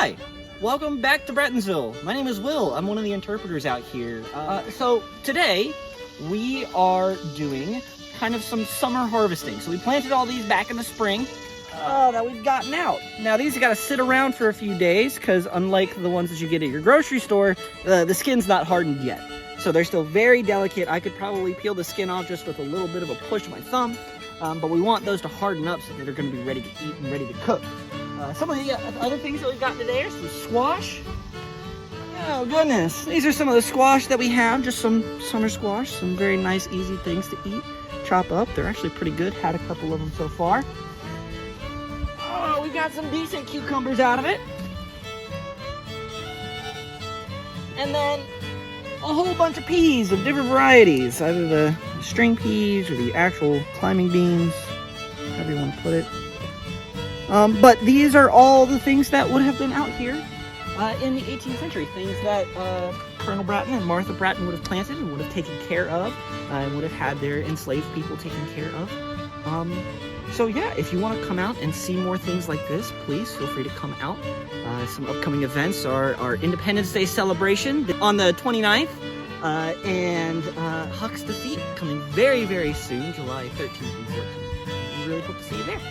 Hi, welcome back to Brettonsville. My name is Will. I'm one of the interpreters out here. So today we are doing kind of some summer harvesting. So we planted all these back in the spring that we've gotten out. Now these have got to sit around for a few days because unlike the ones that you get at your grocery store, the skin's not hardened yet. So they're still very delicate. I could probably peel the skin off just with a little bit of a push of my thumb. But we want those to harden up so that they're going to be ready to eat and ready to cook. Some of the other things that we've got today are some squash. Oh goodness, these are some of the squash that we have, just some summer squash, some very nice easy things to eat, chop up. They're actually pretty good, had a couple of them so far. Oh, we got some decent cucumbers out of it. And then a whole bunch of peas of different varieties, either the string peas or the actual climbing beans, however you want to put it. But these are all the things that would have been out here in the 18th century, things that Colonel Bratton and Martha Bratton would have planted and would have taken care of, and would have had their enslaved people taken care of. So yeah, if you want to come out and see more things like this, please feel free to come out. Some upcoming events are our Independence Day celebration on the 29th, and Huck's Defeat coming very, very soon, July 13th and 14th. We really hope to see you there.